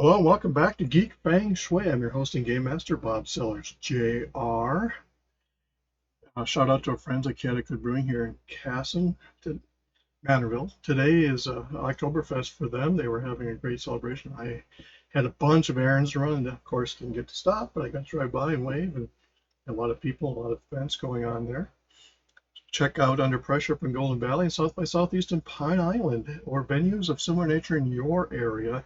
Hello, and welcome back to Geek, Feng, Shui. I'm your host and game master, Bob Sellers, Jr. Shout out to our friends at Connecticut Brewing here in Casson, Manorville. Today is Oktoberfest for them. They were having a great celebration. I had a bunch of errands to run, and of course didn't get to stop, but I got to drive by and wave, and a lot of people, a lot of events going on there. Check out Under Pressure from Golden Valley and South by Southeast and Pine Island, or venues of similar nature in your area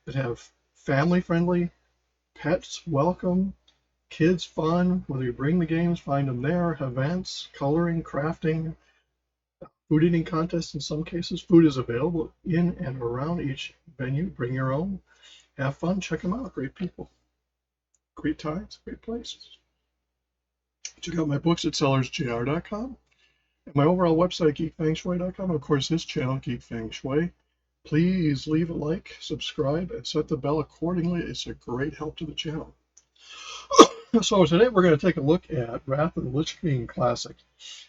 that have family-friendly, pets welcome, kids fun, whether you bring the games, find them there, events, coloring, crafting, food eating contests in some cases. Food is available in and around each venue. Bring your own, have fun, check them out. Great people, great times, great places. Check out my books at sellersjr.com and my overall website, geekfengshui.com, and of course this channel, Geek Feng Shui. Please leave a like, subscribe, and set the bell accordingly. It's a great help to the channel. So today we're going to take a look at Wrath of the Lich King Classic.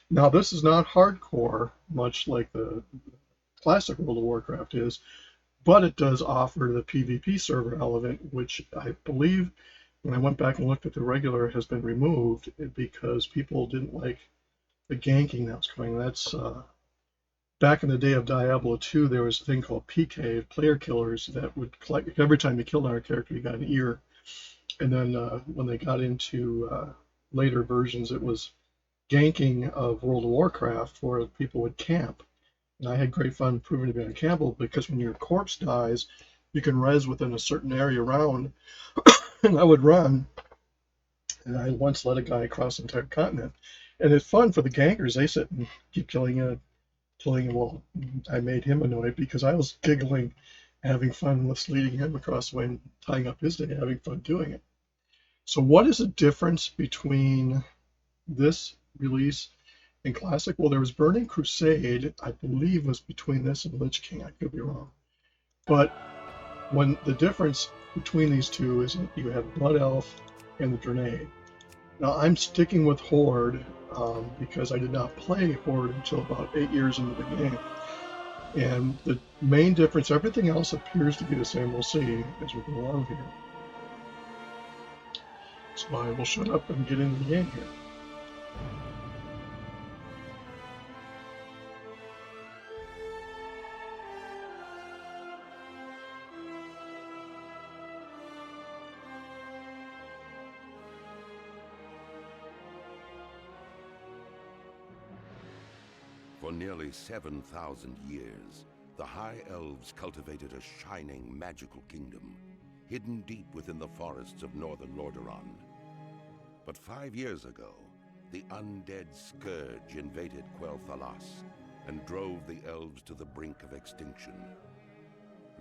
Now this is not hardcore, much like the classic World of Warcraft is, but it does offer the PvP server element, which I believe, when I went back and looked at the regular, has been removed because people didn't like the ganking that was coming. That's back in the day of Diablo 2, there was a thing called PK, player killers, that would collect every time you killed our character, you got an ear. And then when they got into later versions, it was ganking of World of Warcraft, where people would camp. And I had great fun proving to be uncampable, because when your corpse dies, you can res within a certain area around. And I would run, and I once led a guy across the entire continent. And it's fun for the gankers. They sit and keep killing him. Well, I made him annoyed because I was giggling, having fun with leading him across the way and tying up his day, having fun doing it. So what is the difference between this release and Classic? Well, there was Burning Crusade, I believe, was between this and Lich King. I could be wrong. But when the difference between these two is that you have Blood Elf and the Grenade. Now I'm sticking with Horde because I did not play Horde until about 8 years into the game. And the main difference, everything else appears to be the same. We'll see as we go along here. So I will shut up and get into the game here. For nearly 7,000 years, the High Elves cultivated a shining, magical kingdom, hidden deep within the forests of northern Lordaeron. But 5 years ago, the undead Scourge invaded Quel'Thalas and drove the elves to the brink of extinction.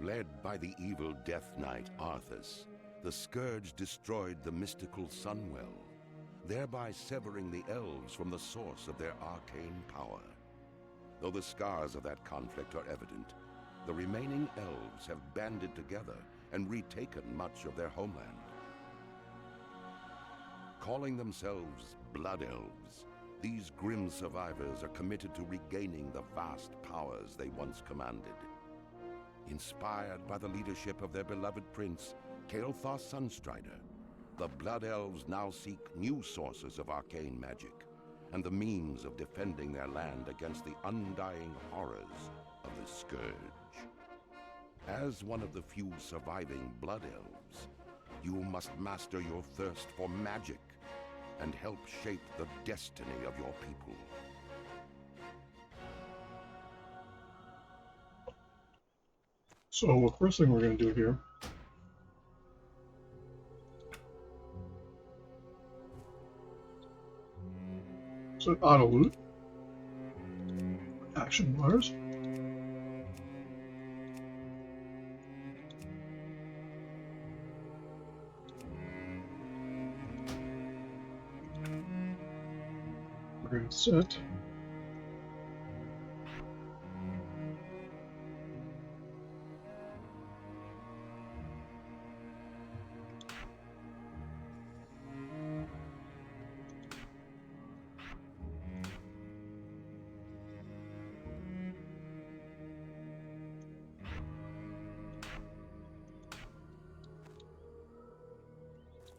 Led by the evil Death Knight Arthas, the Scourge destroyed the mystical Sunwell, thereby severing the elves from the source of their arcane power. Though the scars of that conflict are evident, the remaining elves have banded together and retaken much of their homeland. Calling themselves Blood Elves, these grim survivors are committed to regaining the vast powers they once commanded. Inspired by the leadership of their beloved prince, Kael'thas Sunstrider, the Blood Elves now seek new sources of arcane magic and the means of defending their land against the undying horrors of the Scourge. As one of the few surviving Blood Elves, you must master your thirst for magic and help shape the destiny of your people. So the first thing we're going to do here is auto loot, action bars. We're going to set.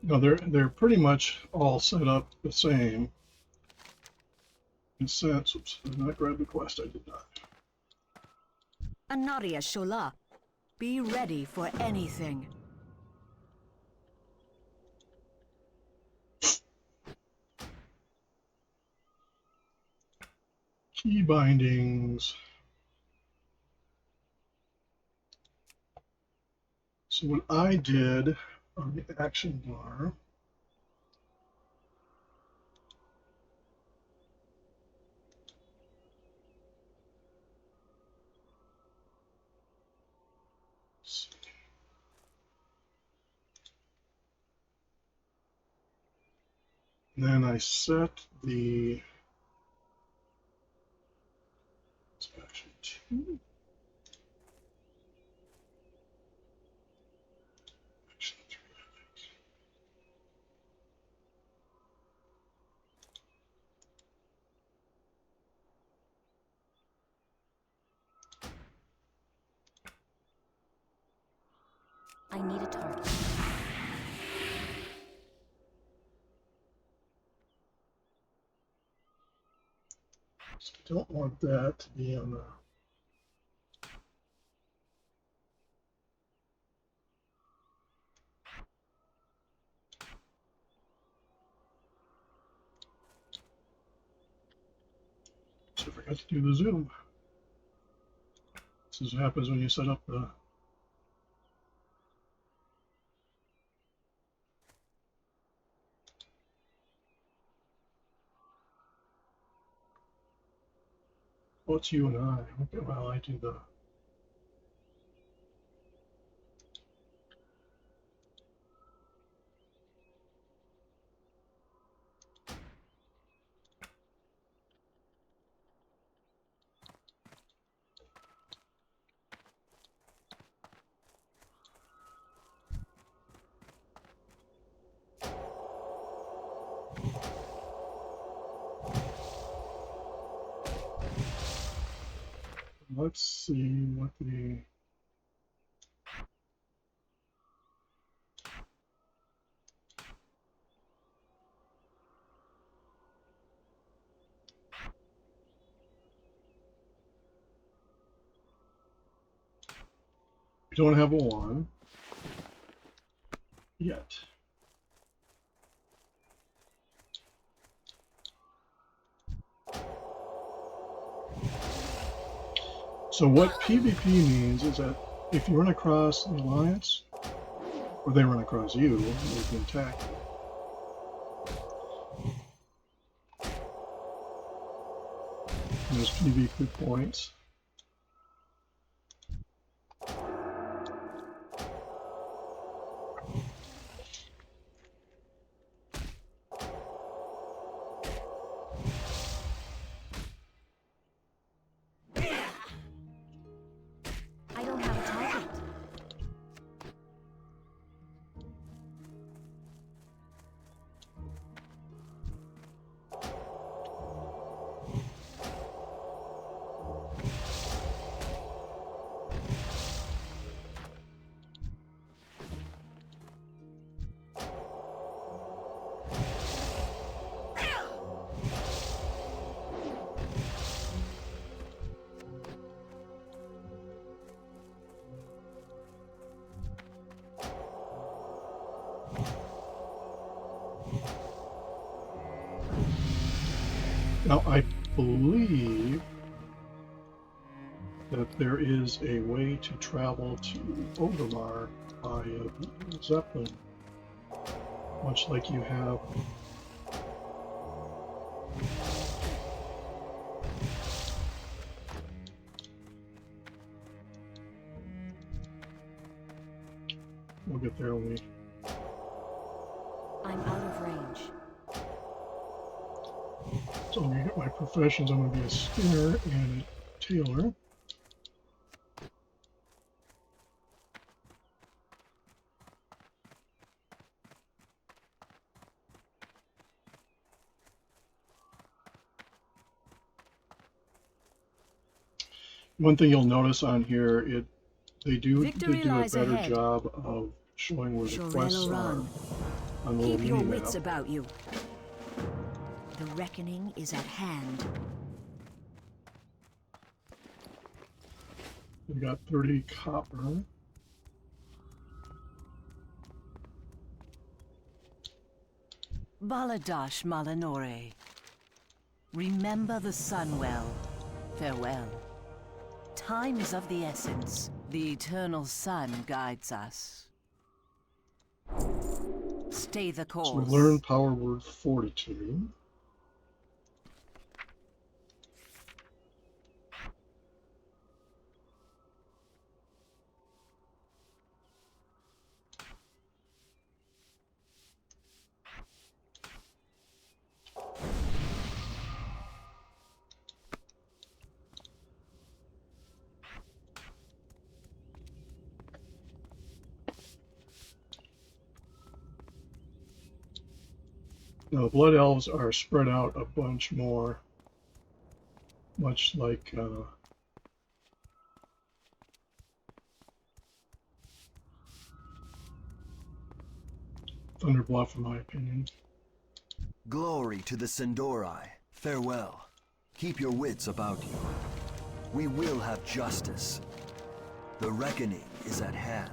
No, they're pretty much all set up the same. In a sense, oops, did not grab the quest. I did not. Anaria Shola. Be ready for anything. Key bindings. So what I did on the action bar, then I set the action 2, action 3. I need a target. So I don't want that to be on the. So I forgot to do the zoom. This is what happens when you set up the. Well, it's you and I. Okay, well, I do the. Let's see what the. We don't have a 1 yet. So what PvP means is that if you run across the Alliance, or they run across you, they can attack you. And there's PvP points. I don't have a target. Now I believe that there is a way to travel to Overmar by a Zeppelin, much like you have. We'll get there when we. I'm out of range. So when you get my professions, I'm going to be a Skinner and a Tailor. One thing you'll notice on here, they do a Victory better lies ahead. job of showing where the quests are. on the little Keep your mini wits map. about you. The reckoning is at hand. We got 30 copper. Baladash Malanore. Remember the sun well. Farewell. Time is of the essence. The eternal sun guides us. Stay the course. So we learned power word fortitude. Now, the Blood Elves are spread out a bunch more, much like Thunder Bluff, in my opinion. Glory to the Sindori. Farewell. Keep your wits about you. We will have justice. The reckoning is at hand.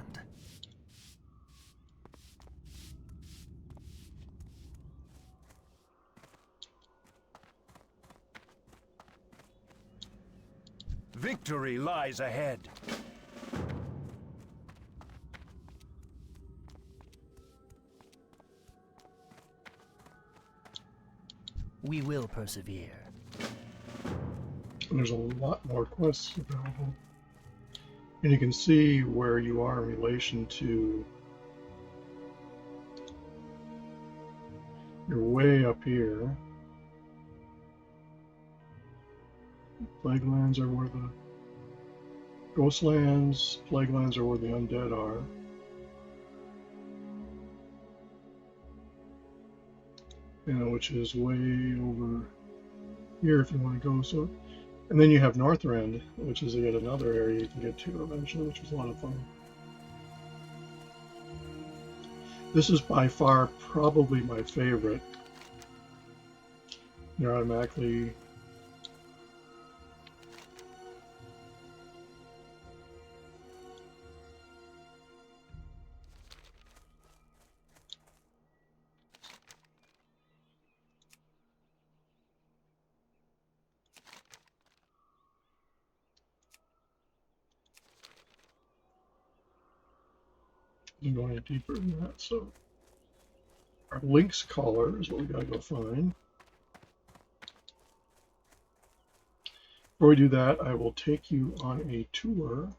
Victory lies ahead. We will persevere. And there's a lot more quests available. And you can see where you are in relation to. You're way up here. Plaguelands are where the Ghostlands, Plaguelands are where the undead are. Which is way over here if you want to go. So, and then you have Northrend, which is yet another area you can get to eventually, which is a lot of fun. This is by far probably my favorite. You're automatically going any deeper than that. So our Lynx collar is what we gotta go find. Before we do that, I will take you on a tour.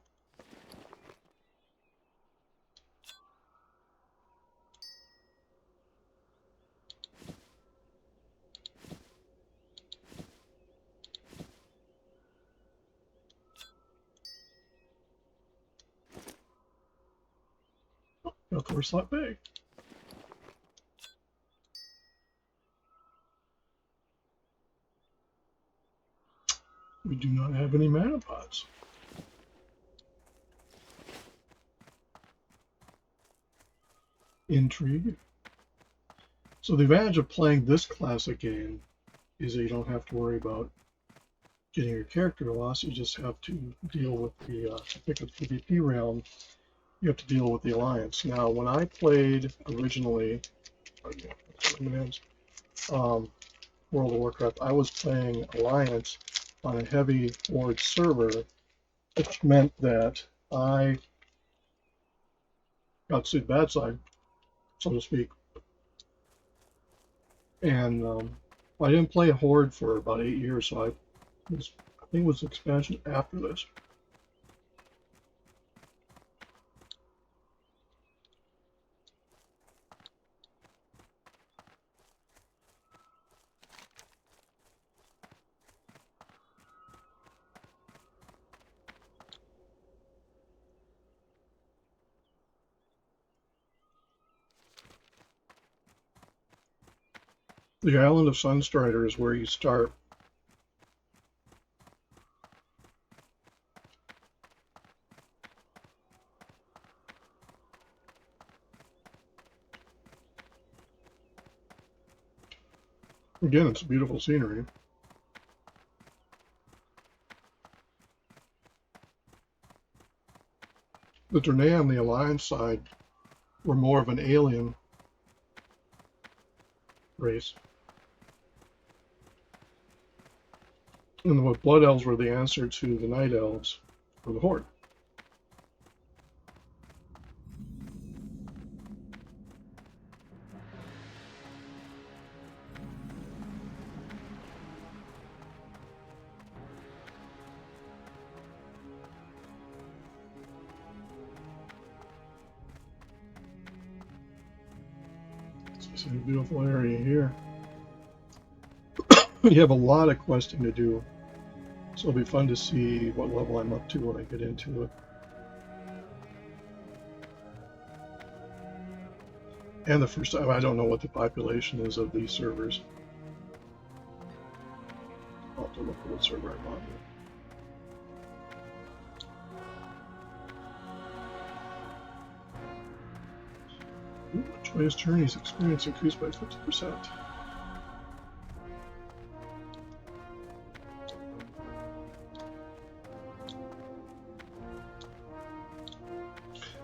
Of course, Slot Bay. We do not have any mana pots. Intrigue. So the advantage of playing this classic game is that you don't have to worry about getting your character lost. You just have to deal with the pick up PvP realm. You have to deal with the Alliance. Now, when I played originally, World of Warcraft, I was playing Alliance on a heavy Horde server, which meant that I got to see the bad side, so to speak. And I didn't play Horde for about 8 years, so I think it was expansion after this. The island of Sunstrider is where you start. Again, it's beautiful scenery. The Draenei on the Alliance side were more of an alien race. And the Blood Elves were the answer to the Night Elves for the Horde. It's a beautiful area here. You have a lot of questing to do, so it'll be fun to see what level I'm up to when I get into it. And the first time, I don't know what the population is of these servers. I'll have to look at what server I'm on. Ooh, Joyous Journeys experience increased by 50%.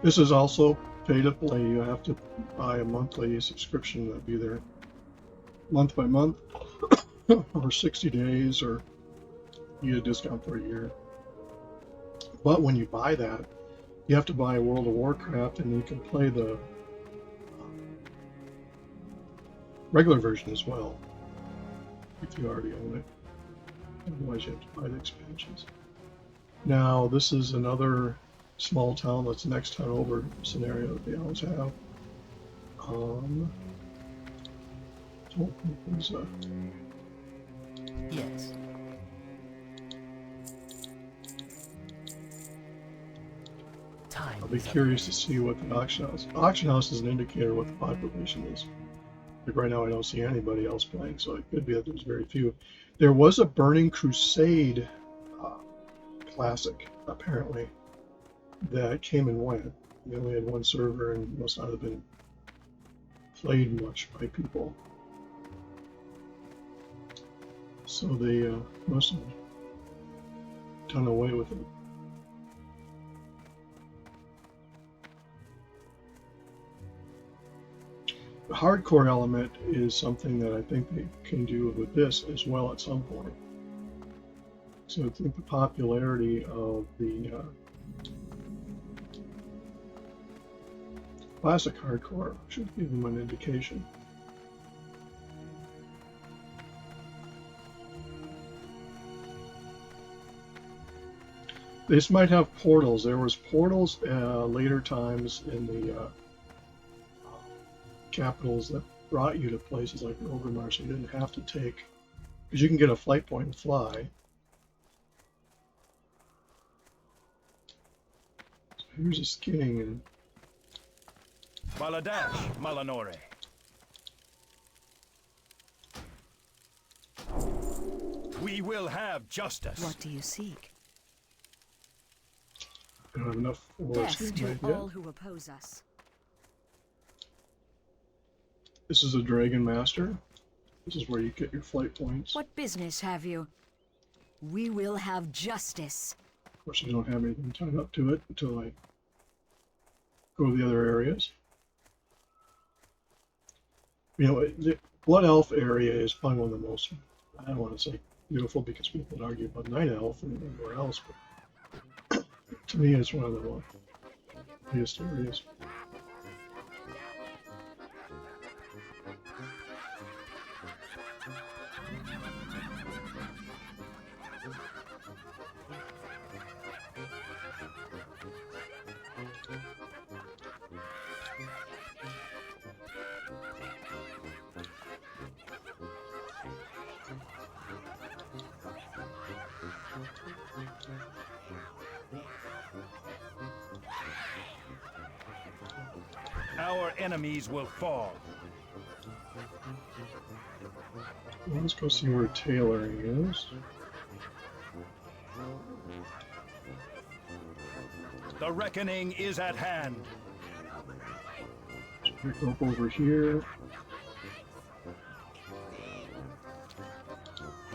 This is also pay to play. You have to buy a monthly subscription that'd be there month by month or 60 days, or you get a discount for a year. But when you buy that, you have to buy World of Warcraft, and you can play the regular version as well if you already own it. Otherwise, you have to buy the expansions. Now, this is another small town that's the next town over scenario that they always have. Yes. Time. I'll be curious to see what the auction house. Auction house is an indicator of what the population is. Like right now, I don't see anybody else playing, so it could be that there's very few. There was a Burning Crusade classic, apparently, that came and went. They only had one server and must not have been played much by people. So they must have done away with it. The hardcore element is something that I think they can do with this as well at some point. So I think the popularity of the classic hardcore should give them an indication. This might have portals. There was portals later times in the capitals that brought you to places like Overmar, so you didn't have to take, because you can get a flight point and fly. So here's a skinning and Baladash, Malanore. We will have justice. What do you seek? I don't have enough force Death to all who oppose us. This is a Dragon Master. This is where you get your flight points. What business have you? We will have justice. Of course, I don't have anything tied up to it until I go to the other areas. You know, the Blood Elf area is probably one of the most, I don't want to say beautiful because people would argue about Night Elf and everywhere else, but to me it's one of the biggest areas. Our enemies will fall. Well, let's go see where tailoring is. The reckoning is at hand. Pick up over here.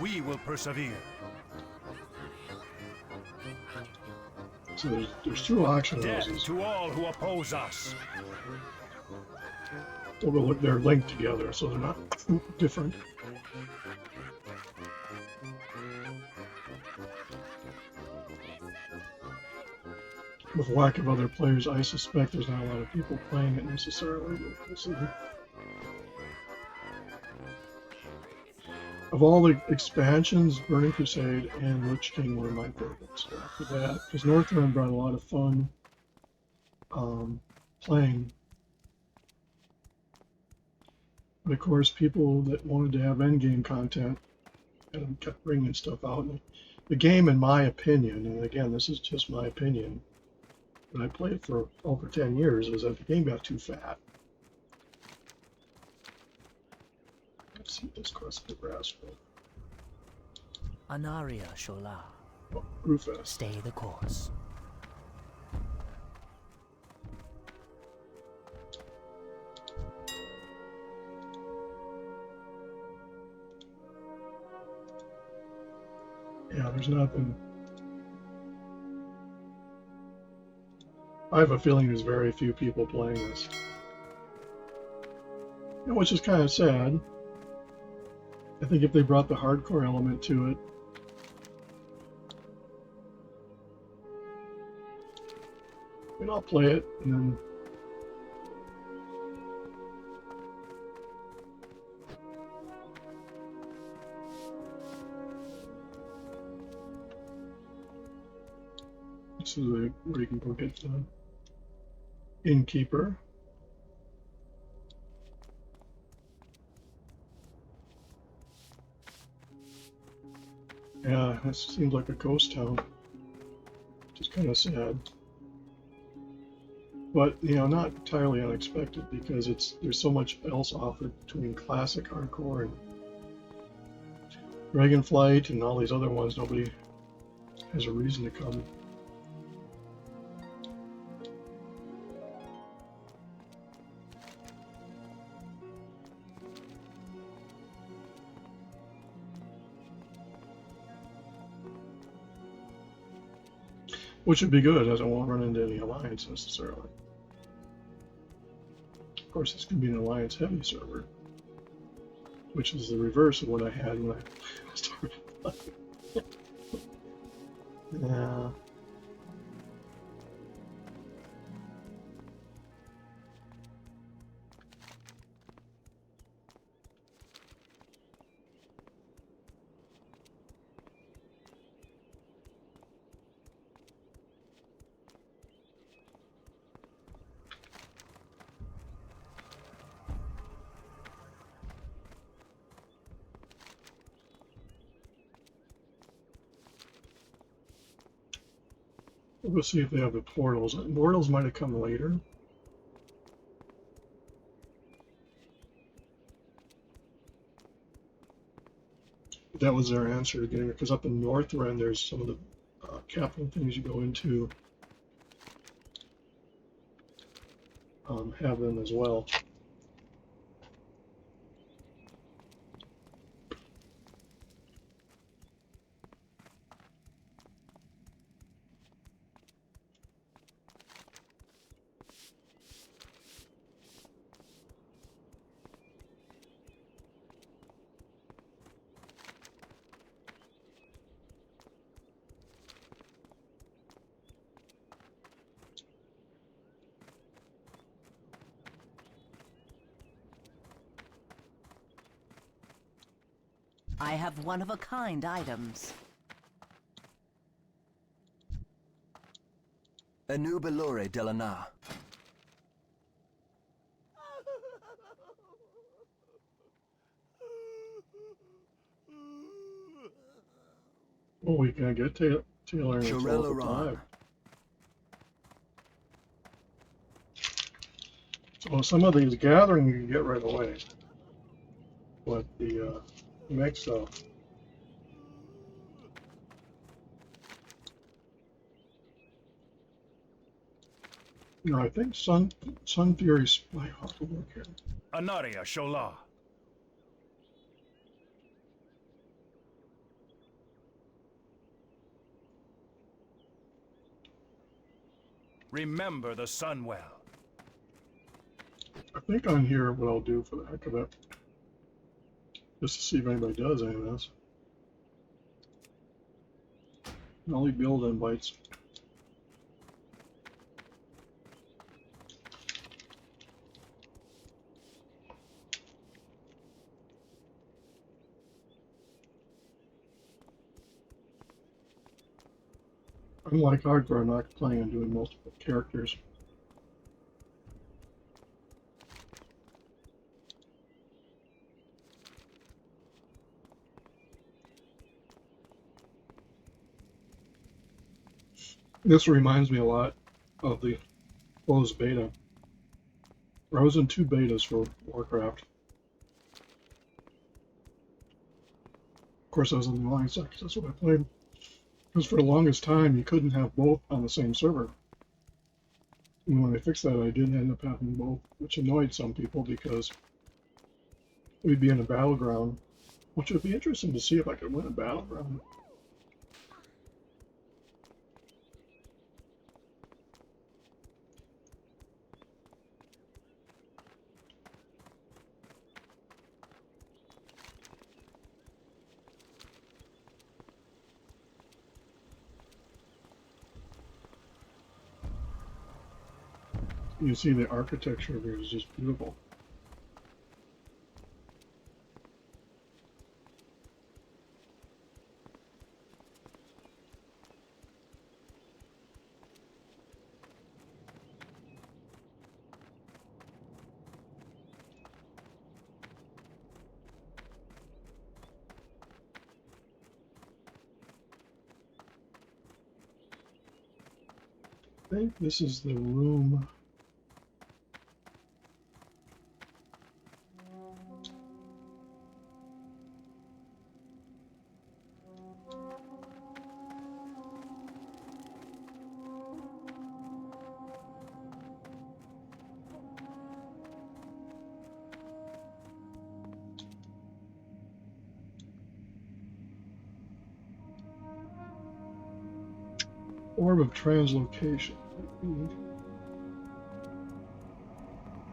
We will persevere. So there's two auction Death houses. to all who oppose us. Although they're linked together, so they're not different. With lack of other players, I suspect there's not a lot of people playing it necessarily. But we'll see. Of all the expansions, Burning Crusade and Lich King were my favorites. After that, because Northrend brought a lot of fun playing. But of course, people that wanted to have endgame content and kept bringing stuff out. And the game, in my opinion, and again, this is just my opinion, but I played for over 10 years, is that the game got too fat. Let's see this quest for Brassville. Anaria Shola. Oh, Brewfest. Stay the course. Yeah, there's nothing. I have a feeling there's very few people playing this. You know, which is kind of sad. I think if they brought the hardcore element to it, we'd all play it, and then this is where you can go get the innkeeper. Yeah, it seems like a ghost town, which is kind of sad. But, you know, not entirely unexpected because there's so much else offered between classic hardcore and Dragonflight and all these other ones. Nobody has a reason to come. Which would be good, as I won't run into any alliance necessarily. Of course, it's going to be an alliance heavy server, which is the reverse of what I had when I started playing. Yeah. We'll see if they have the portals. Portals might have come later. But that was their answer to getting it, because up in Northrend, there's some of the capital things you go into have them as well. I have one-of-a-kind items. Enubilore Delana. Oh, we can get Taylor and Shirella Live. Ron. So some of these gathering you can get right away. But the next stuff. You know, I think Sun Fury's. I have to look here. Anaria Shola. Remember the Sunwell. I think on here what I'll do for the heck of it, just to see if anybody does any of this. I'll leave build invites. Unlike hardcore, I'm not planning on doing multiple characters. This reminds me a lot of the closed beta. I was in 2 betas for Warcraft. Of course, I was in the Alliance side because that's what I played. Because for the longest time, you couldn't have both on the same server. And when they fixed that, I did end up having both, which annoyed some people because we'd be in a battleground, which would be interesting to see if I could win a battleground. You see the architecture of it is just beautiful. I think this is the room. Orb of translocation.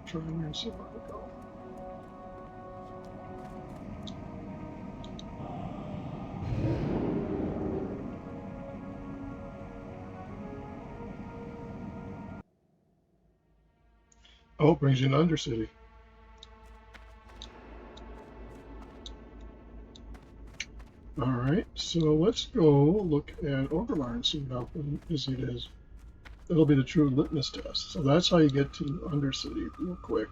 Try and see if I can go. Oh, it brings you to Undercity. Alright, so let's go look at Orgrimmar and see how busy it is. That'll be the true litmus test. So that's how you get to Undercity real quick.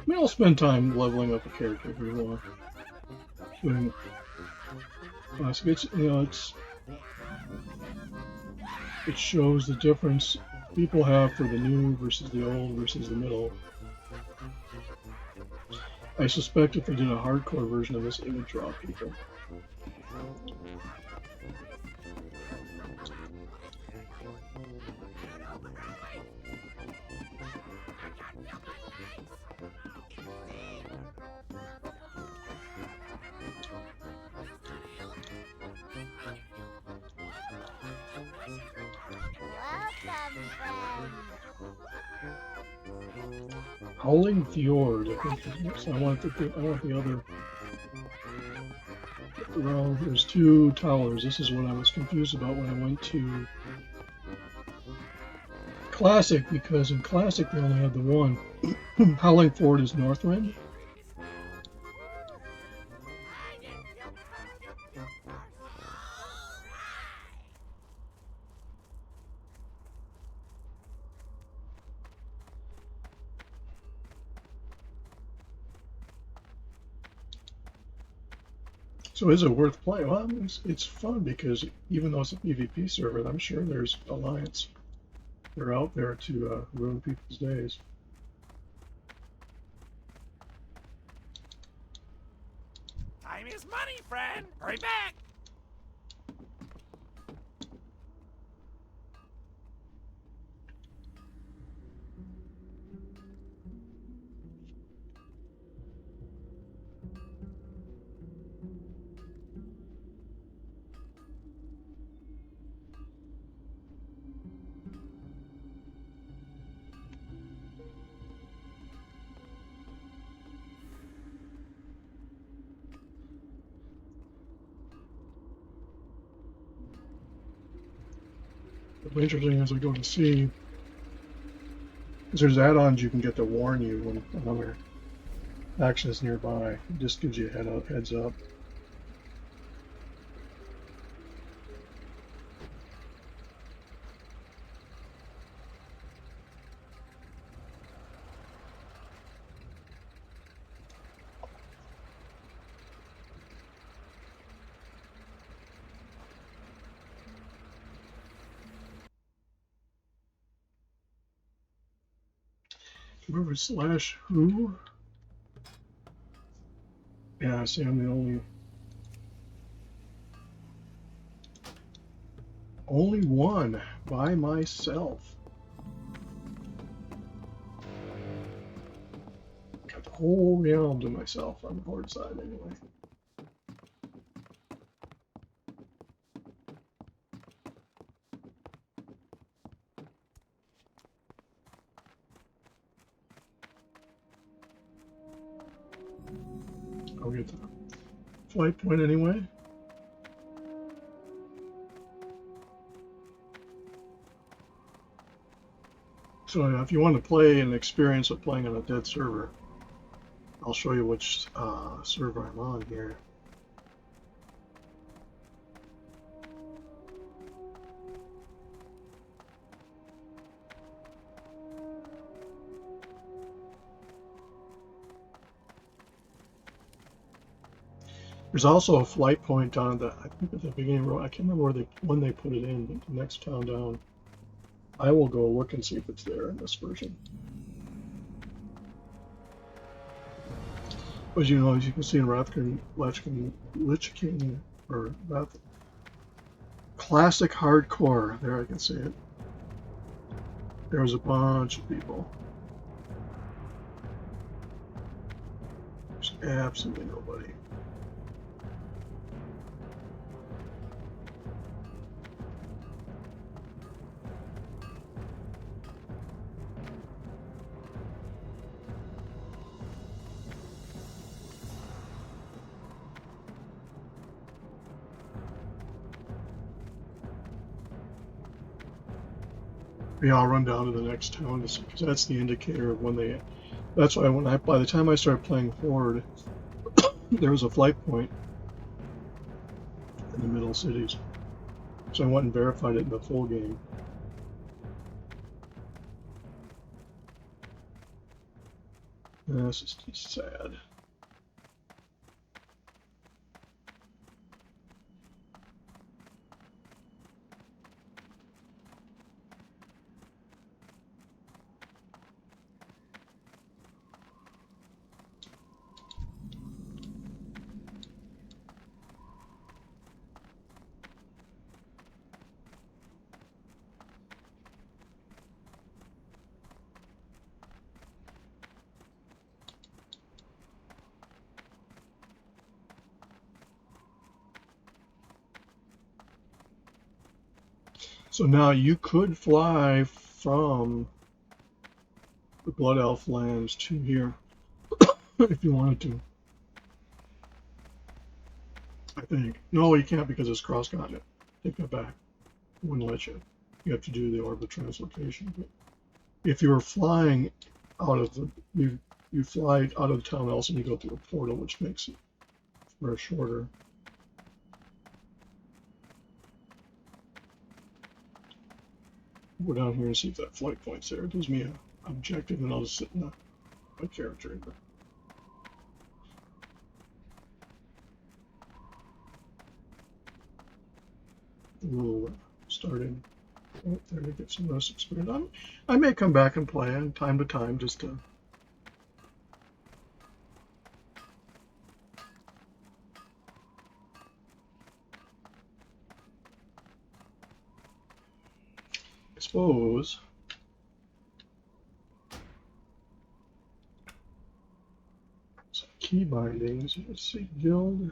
We all spend time leveling up a character if we want. When classic, it shows the difference people have for the new versus the old versus the middle. I suspect if they did a hardcore version of this, it would draw people. Howling Fjord, I think is next. I want the other. Well, there's 2 towers. This is what I was confused about when I went to Classic, because in Classic they only had the one. Howling Fjord is Northrend. So is it worth playing? Well, it's fun because even though it's a PvP server, I'm sure there's Alliance. They're out there to ruin people's days. friend! Hurry back! It'll be interesting as we go to see. Because there's add-ons you can get to warn you when another action is nearby. It just gives you a heads up. Remember slash who? Yeah, see, I'm the only one by myself. Got the whole realm to myself on the board side anyway. I'll get the flight point anyway. So if you want to play an experience of playing on a dead server, I'll show you which server I'm on here. There's also a flight point on the, I think at the beginning row. I can't remember when they put it in, but the next town down. I will go look and see if it's there in this version. But you know, as you can see in Lich King, or Wrath, classic hardcore. There, I can see it. There's a bunch of people. There's absolutely nobody. Yeah, I'll run down to the next town because that's the indicator of when they. That's why by the time I started playing Horde, there was a flight point in the middle cities, so I went and verified it in the full game. And this is just sad. So now you could fly from the Blood Elf lands to here if you wanted to. I think. No, you can't because it's cross-continent. Take that back. It wouldn't let you. You have to do the orbit translocation. But if you were flying out of the, you fly out of the town else and you go through a portal, which makes it much shorter. Go down here and see if that flight point's there. It gives me an objective, and I'll just sit in my character. We'll start in there to get some rest experience. I may come back and play from time to time just to. suppose some key bindings. Let's see, guild.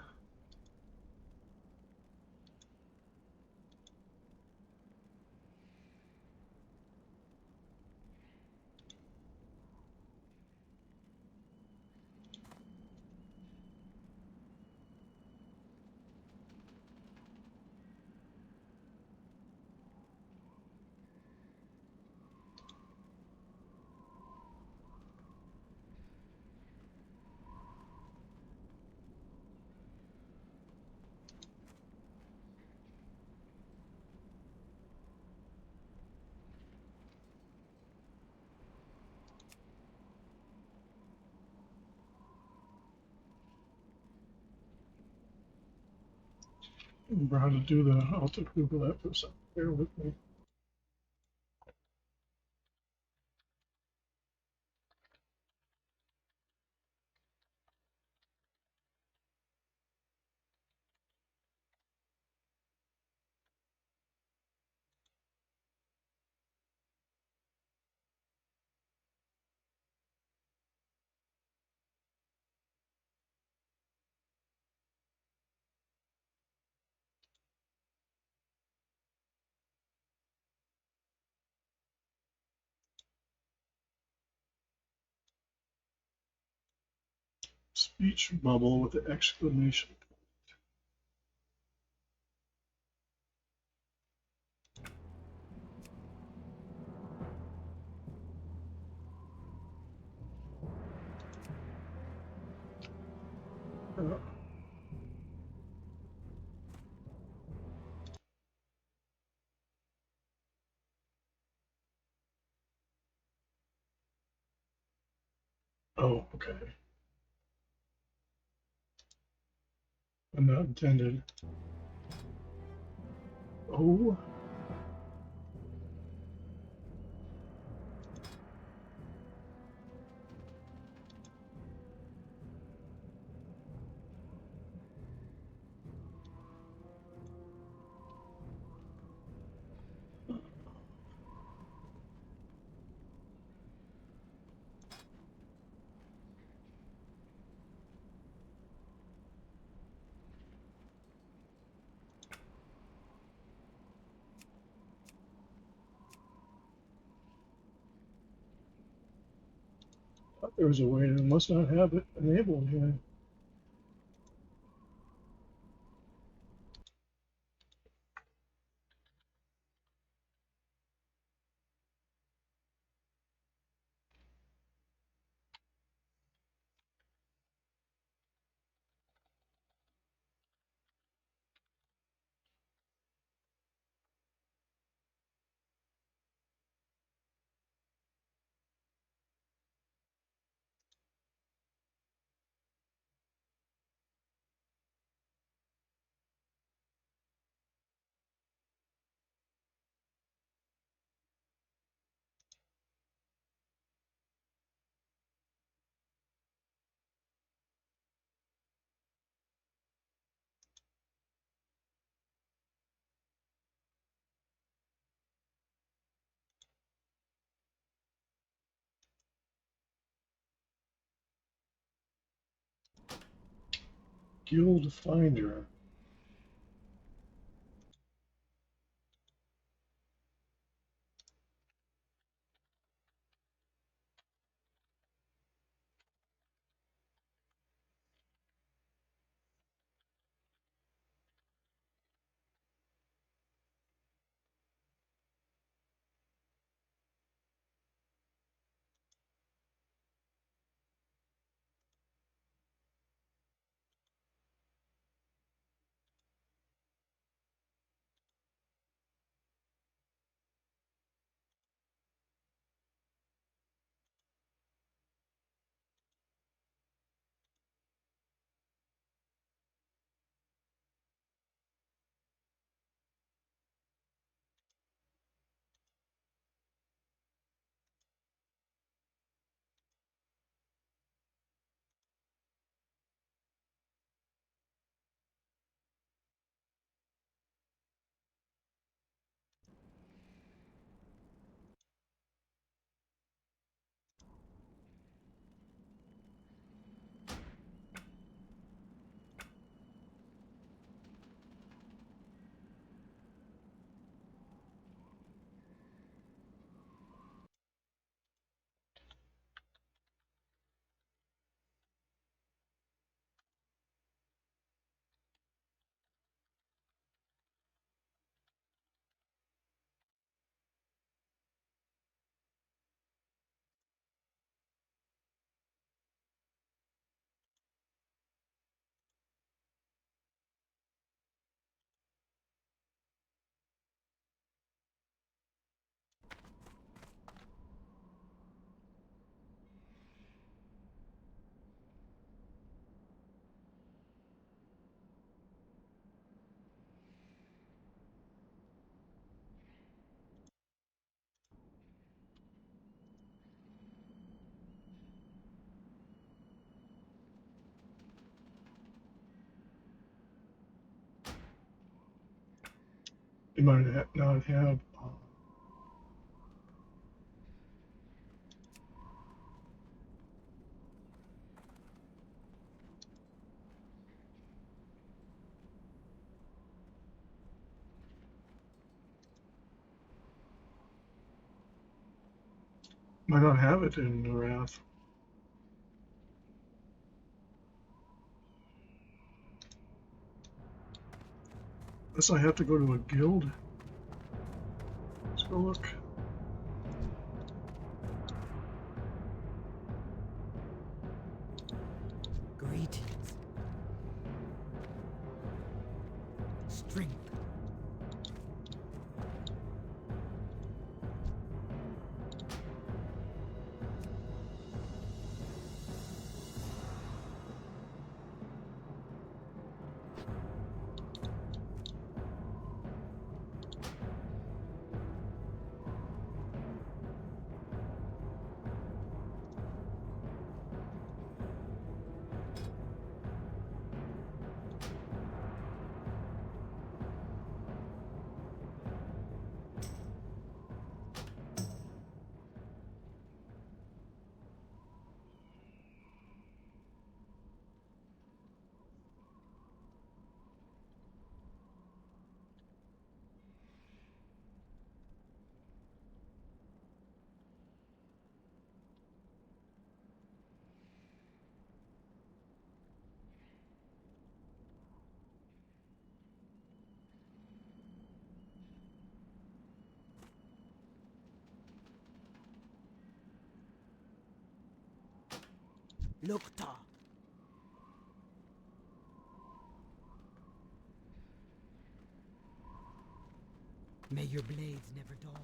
Remember how to do the, I'll have to Google that for a second. Bear with me. Speech bubble with the exclamation. Oh, okay. I'm not intended. Oh. Thought there was a way that must not have it enabled here. Guild Finder. You might not have. Might not have it in the Wrath. Unless I have to go to a guild. Let's go look. Greetings. Strength. Lukta. May your blades never dull.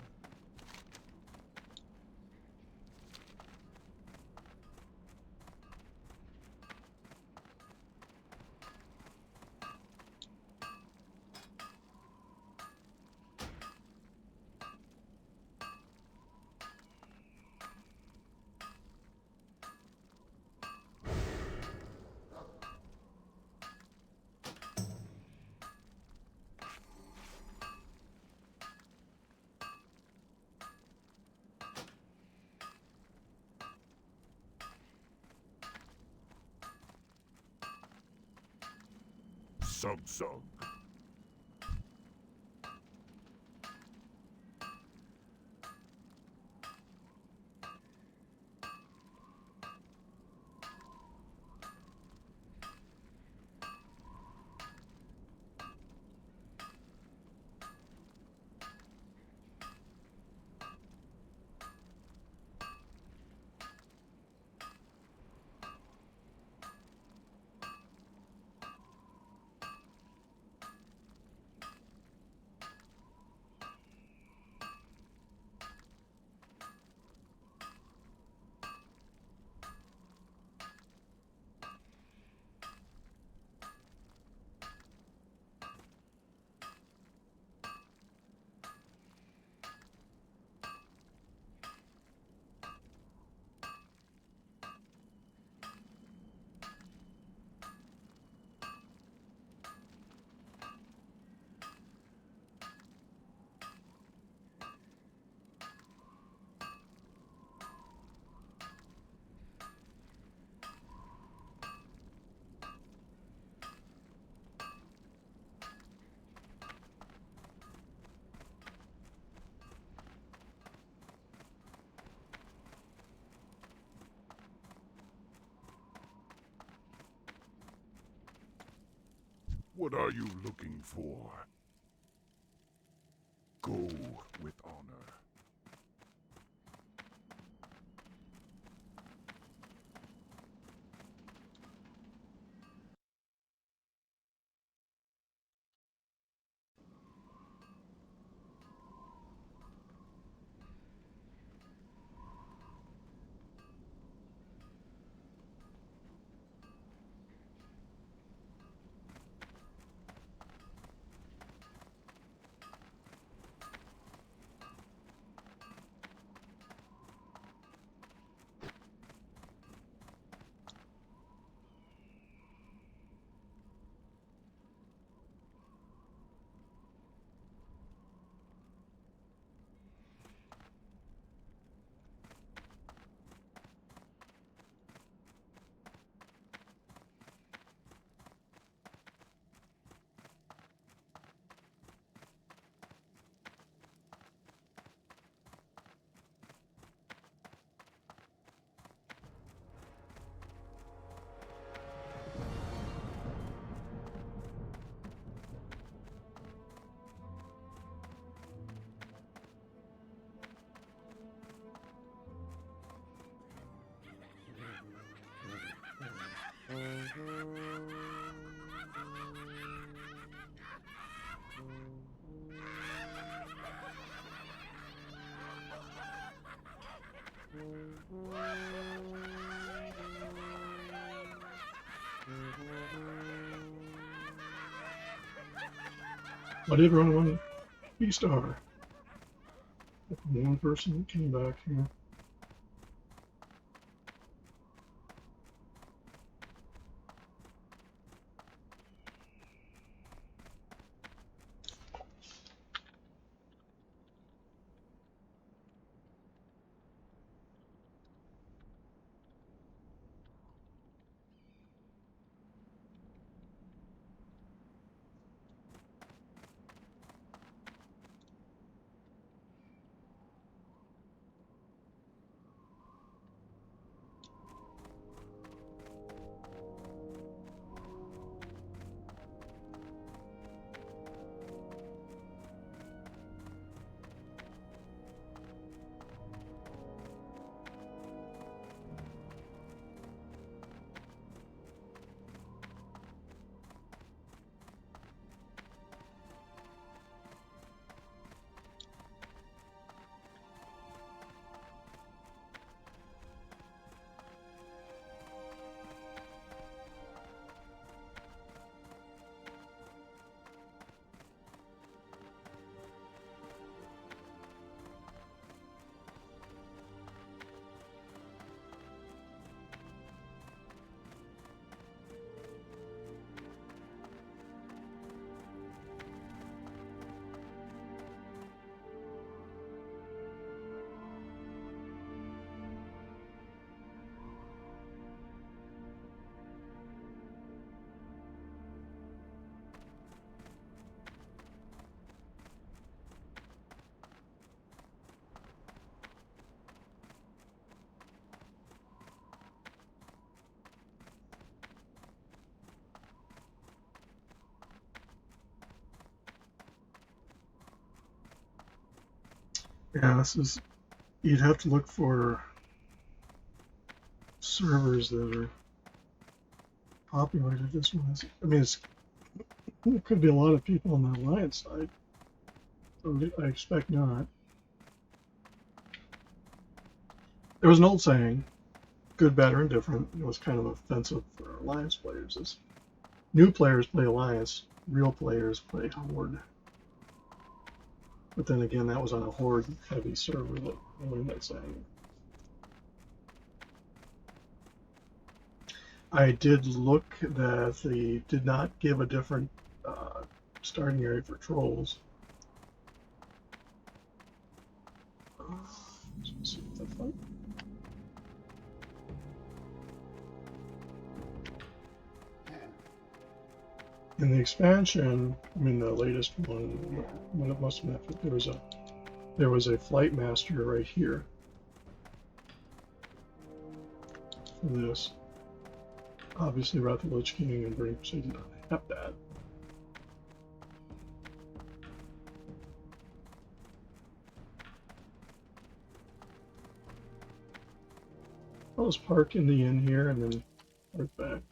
Sug. What are you looking for? Go with honor. I did run one B-star. One person came back here. Yeah, this is, you'd have to look for servers that are populated. This one is, I mean, there could be a lot of people on the Alliance side, so I expect not. There was an old saying, good, bad, or indifferent. It was kind of offensive for Alliance players. Is new players play Alliance, real players play Horde. But then again, that was on a Horde-heavy server that I learned that saying. I did look that they did not give a different starting area for trolls. Let's see what that's like. In the expansion, I mean the latest one, when it must have been, there was a flight master right here for this. Obviously, Wrath of the Lich King and Burning Crusade did not have that. I'll just park in the inn here and then park back.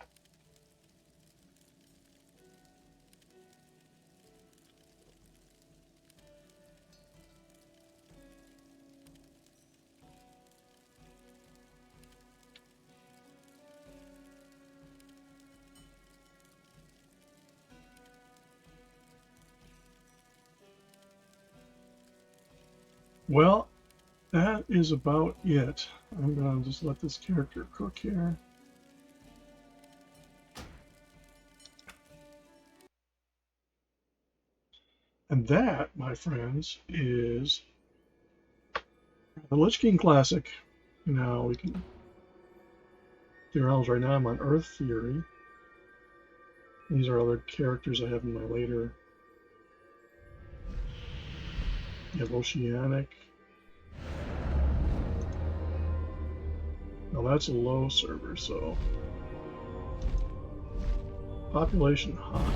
Well, that is about it. I'm going to just let this character cook here. And that, my friends, is the Lich King Classic. Now we can do rounds. Right now I'm on Earth Fury. These are other characters I have in my later. You have Oceanic. Now that's a low server, so population high.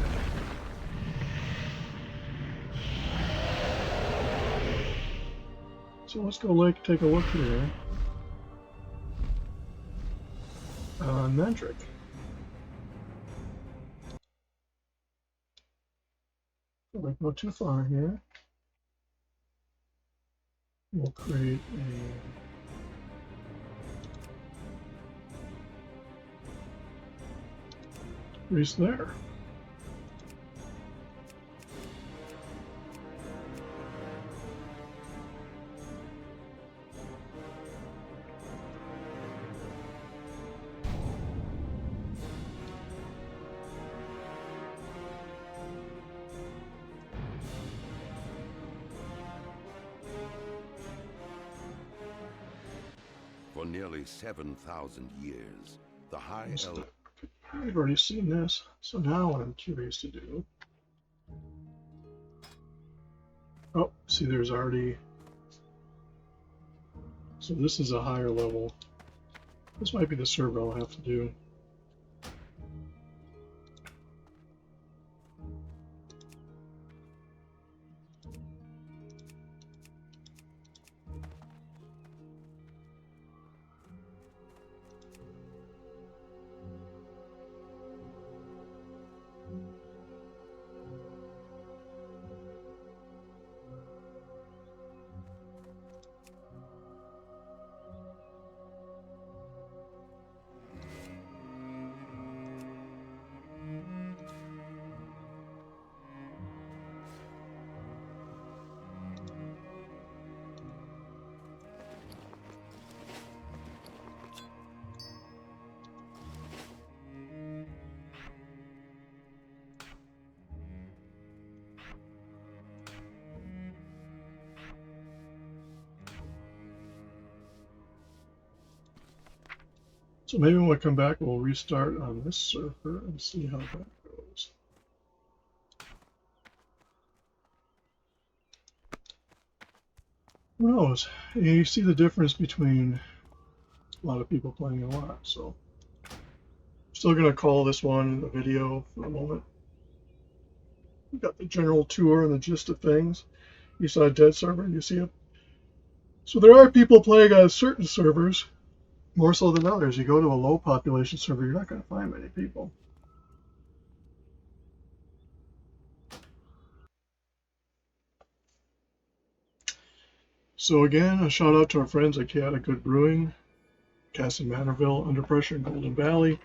So let's go take a look here. Metric. Don't go too far here. We'll create a Reese there. For nearly 7,000 years, the High Elves... I've already seen this, so now what I'm curious to do... Oh, see, there's already... So this is a higher level. This might be the server I'll have to do. So maybe when we come back, we'll restart on this server and see how that goes. Who knows? You see the difference between a lot of people playing a lot, so still going to call this one a video for a moment. We've got the general tour and the gist of things. You saw a dead server, you see it. So there are people playing on certain servers, more so than others. You go to a low population server, you're not going to find many people. So again, a shout out to our friends at Chaotic Good Brewing, Castle Manorville, Under Pressure, and Golden Valley,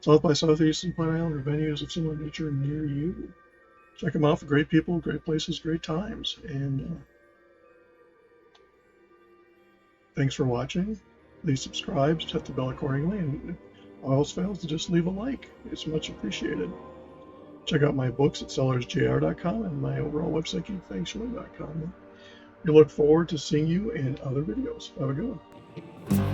South by Southeast, and Pine Island are venues of similar nature near you. Check them out for great people, great places, great times. And thanks for watching. Please subscribe, set the bell accordingly, and if all else fails, to just leave a like. It's much appreciated. Check out my books at sellersjr.com and my overall website, geekfengshui.com. We look forward to seeing you in other videos. Have a good one.